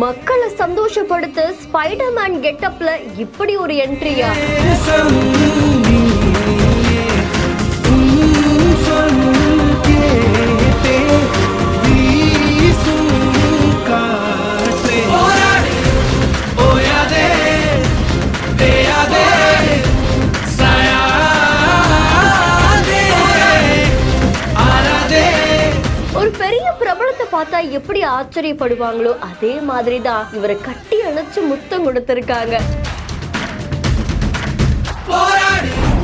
மக்களை சந்தோஷப்படுத்த ஸ்பைடர்மேன் கெட்டப்ல இப்படி ஒரு என்ட்ரியா? ஒரு பெரிய பிரபலத்தை பார்த்தா எப்படி ஆச்சரியப்படுவாங்களோ அதே மாதிரிதான் இவரை கட்டி அணைச்சு முத்தம் கொடுத்திருக்காங்க.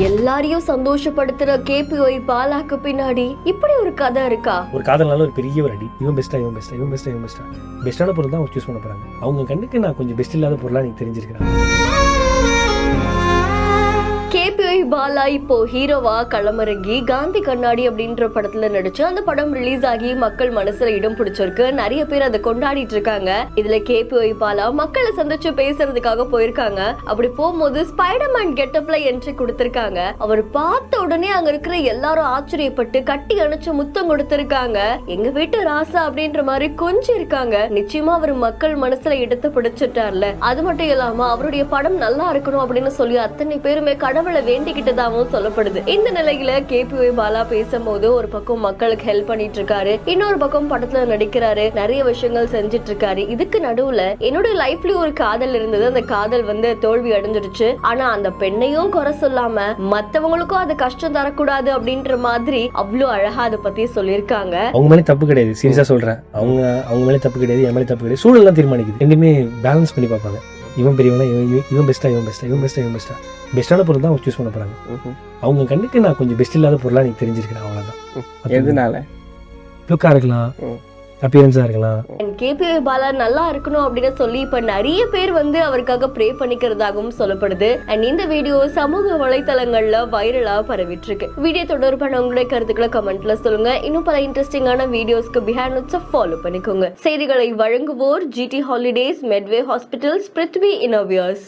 எல்லாரையும் சந்தோஷப்படுத்துற KPOI பாலாக்கு பின்னாடி இப்படி ஒரு கதை இருக்கா? ஒரு காதல்னால ஒரு பெரிய ஒரு அடி. இவன் பெஸ்டா இவன் பெஸ்டா இவன் பெஸ்டா இவன் பெஸ்டா பெஸ்டான பொருள் தான் சூஸ் பண்ண போறாங்க. அவங்க கண்ணுக்கு நான் கொஞ்சம் பெஸ்ட் இல்லாத பொருளா நீங்க தெரிஞ்சிருக்கிறேன். KPOI பாலா இப்போ ஹீரோவா களமிறங்கி காந்தி கண்ணாடி அப்படின்ற படத்துல நடிச்சு அந்த படம் ரிலீஸ் ஆகி மக்கள் மனசுல இடம் பிடிச்சிருக்கு. நிறைய பேர் அதை கொண்டாடிட்டு இருக்காங்க. இதுல KPOI பாலா மக்களை சந்திச்சு பேசுறதுக்காக போயிருக்காங்க. அப்படி போகும்போது ஸ்பைடர்மேன் கெட்டப்ல என்ட்ரி கொடுத்திருக்காங்க. அவர் பார்த்த உடனே அங்க இருக்கிற எல்லாரும் ஆச்சரியப்பட்டு கட்டி அணைச்சு முத்தம் கொடுத்திருக்காங்க. எங்க வீட்டு ராசா அப்படின்ற மாதிரி கொஞ்சம் இருக்காங்க. நிச்சயமா அவர் மக்கள் மனசுல இடத்தை பிடிச்சிட்டார்ல. அது மட்டும் இல்லாம அவருடைய படம் நல்லா இருக்கணும் அப்படின்னு சொல்லி அத்தனை பேருமே கடவுளை வேண்டிக்கிட்டதாகவும் சொல்லப்படுது. இந்த நிலையில KPOI பாலா பேசும்போது ஒரு பக்கம் மக்களுக்கு ஹெல்ப் பண்ணிட்டு இருக்காரு, இன்னொரு பக்கம் படத்துல நடிக்கிறாரு, நிறைய விஷயங்கள் செஞ்சிட்டு இருக்காரு. இதுக்கு நடுவுல என்னோட லைஃப்லயும் ஒரு காதல் இருந்தது, அந்த காதல் தோல்வி அடைஞ்சிருச்சு. ஆனா அந்த பெண்ணையும் குறை சொல்லாம மத்தவங்களுக்கும் அது கஷ்டம் தரக்கூடாது அப்படின்ற மாதிரி அவ்வளவு அழகா அதை பத்தி சொல்லியிருக்காங்க. அவங்க மேலே தப்பு கிடையாது, சீரியஸா சொல்றேன். அவங்க மேலே தப்பு கிடையாது, என் மேலே தப்பு கிடையாது. சூழல் தான் தீர்மானிக்குது. ரெண்டுமே பேலன்ஸ் பண்ணி பார்ப்பாங்க. இவன் பெரியவனா இவன் பெஸ்டா இவன் பெஸ்டா இவன் பெஸ்டா இவன் பெஸ்டா பெஸ்டான பொருள் தான் சூஸ் பண்ண போறாங்க. அவங்க கண்ணுக்கு நான் கொஞ்சம் பெஸ்ட் இல்லாத பொருளா நீங்க தெரிஞ்சிருக்கிறேன். அவ்வளவுதான். எதனால? லுக்கா இருக்கலாம், அப்பியரன்ஸா இருக்கலாம். KPOI பாலா நல்லா இருக்கணும் அப்படின்னு சொல்லி இப்ப நிறைய பேர் அவருக்காக ப்ரே பண்ணிக்கிறதாகவும் சொல்லப்படுது. அண்ட் இந்த வீடியோ சமூக வலைத்தளங்கள்ல வைரலா பரவிட்டு இருக்கு. வீடியோ தொடர்பான உங்களுடைய கருத்துக்களை கமெண்ட்ல சொல்லுங்க. இன்னும் பல இன்ட்ரெஸ்டிங்கான வீடியோஸ்க்கு பிஹைண்ட் ஃபாலோ பண்ணிக்கோங்க. செய்திகளை வழங்குவோர் GT holidays, Medway hospitals, Prithvi இன்னோவியர்ஸ்.